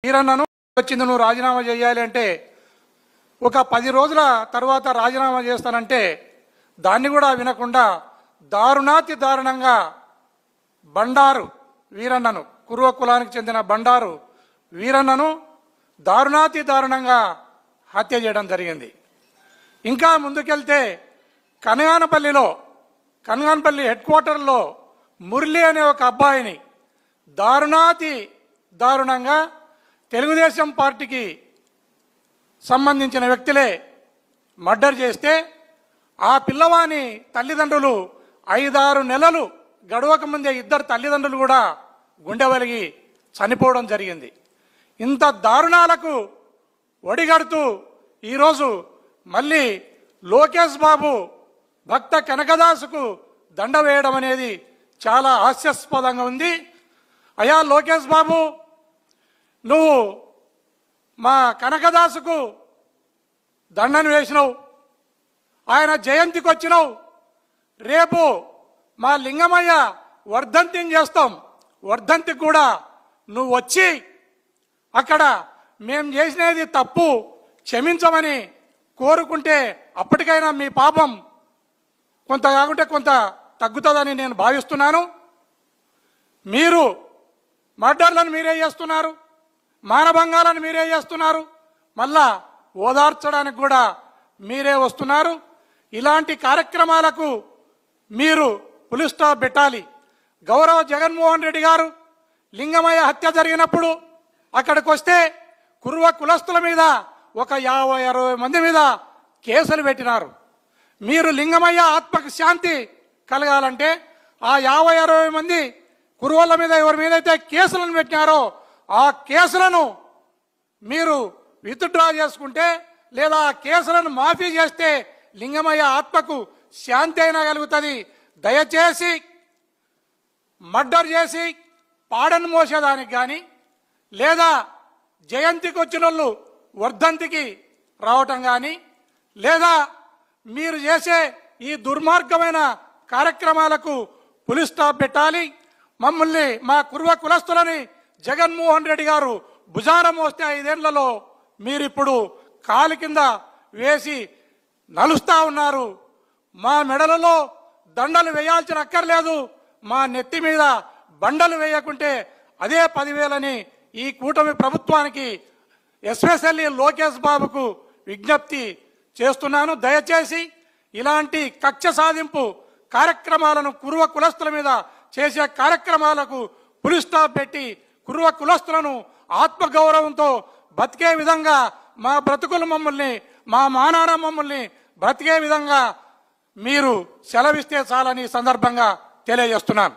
వీరన్నను వచ్చింది నువ్వు రాజీనామా చేయాలి అంటే ఒక 10 రోజుల తర్వాత రాజీనామా చేస్తానంటే దాన్ని కూడా వినకుండా దారుణాతి దారుణంగా బండారు వీరన్నను కురువ కులానికి చెందిన బండారు వీరన్నను దారుణాతి దారుణంగా హత్య చేయడం జరిగింది. ఇంకా ముందుకెళ్తే కనగానపల్లి హెడ్ క్వార్టర్లో మురళి అనే ఒక అబ్బాయిని దారుణాతి దారుణంగా తెలుగుదేశం పార్టీకి సంబంధించిన వ్యక్తులే మర్డర్ చేస్తే ఆ పిల్లవాని తల్లిదండ్రులు 5-6 నెలలు గడవక ముందే ఇద్దరు తల్లిదండ్రులు కూడా గుండెవలిగి చనిపోవడం జరిగింది. ఇంత దారుణాలకు ఒడిగడుతూ ఈరోజు మళ్ళీ లోకేష్ బాబు భక్త కనకదాసుకు దండ వేయడం అనేది చాలా హాస్యాస్పదంగా ఉంది. అయ్యా లోకేష్ బాబు, నువ్వు మా కనకదాసుకు దండను వేసినావు, ఆయన జయంతికి వచ్చినావు. రేపు మా లింగమయ్య వర్ధంతిని చేస్తాం, వర్ధంతికి కూడా నువ్వు వచ్చి అక్కడ మేము చేసినది తప్పు క్షమించమని కోరుకుంటే అప్పటికైనా మీ పాపం కొంత కాకుంటే కొంత తగ్గుతుందని నేను భావిస్తున్నాను. మీరు మర్డర్లను మీరే చేస్తున్నారు, మానభంగాలను మీరే చేస్తున్నారు, మళ్ళా ఓదార్చడానికి కూడా మీరే వస్తున్నారు. ఇలాంటి కార్యక్రమాలకు మీరు పులి స్టాప్ పెట్టాలి. గౌరవ జగన్మోహన్ రెడ్డి గారు లింగమయ్య హత్య జరిగినప్పుడు అక్కడికి వస్తే కురువ కులస్తుల మీద ఒక 50-60 మంది మీద కేసులు పెట్టినారు. మీరు లింగమయ్య ఆత్మకు శాంతి కలగాలంటే ఆ 50-60 మంది కురువల మీద ఎవరి మీద అయితే కేసులను పెట్టినారో ఆ కేసులను మీరు విత్డ్రా చేసుకుంటే లేదా ఆ కేసులను మాఫీ చేస్తే లింగమయ్య ఆత్మకు శాంతి అయినా కలుగుతుంది. దయచేసి మర్డర్ చేసి పాడను మోసేదానికి కానీ లేదా జయంతికి వచ్చిన వాళ్ళు వర్ధంతికి రావటం కానీ లేదా మీరు చేసే ఈ దుర్మార్గమైన కార్యక్రమాలకు పులి స్టాప్ పెట్టాలి. మమ్మల్ని మా కుర్వ కులస్తులని జగన్మోహన్ రెడ్డి గారు భుజాన మోస్తే 5 ఏళ్లలో మీరిప్పుడు కాలు కింద వేసి నలుస్తా ఉన్నారు. మా మెడలలో దండలు వేయాల్సిన అక్కర్లేదు, మా నెత్తి మీద బండలు వేయకుంటే అదే 10,000అని ఈ కూటమి ప్రభుత్వానికి ఎస్పెషల్లీ లోకేష్ బాబుకు విజ్ఞప్తి చేస్తున్నాను. దయచేసి ఇలాంటి కక్ష సాధింపు కార్యక్రమాలను కురువ కులస్తుల మీద చేసే కార్యక్రమాలకు పులి స్టాప్ పెట్టి కురువ కులస్తులను ఆత్మగౌరవంతో బతికే విధంగా మా బ్రతుకులు మమ్మల్ని మా మానాన మమ్మల్ని బ్రతికే విధంగా మీరు సెలవిస్తే చాలని సందర్భంగా తెలియజేస్తున్నాను.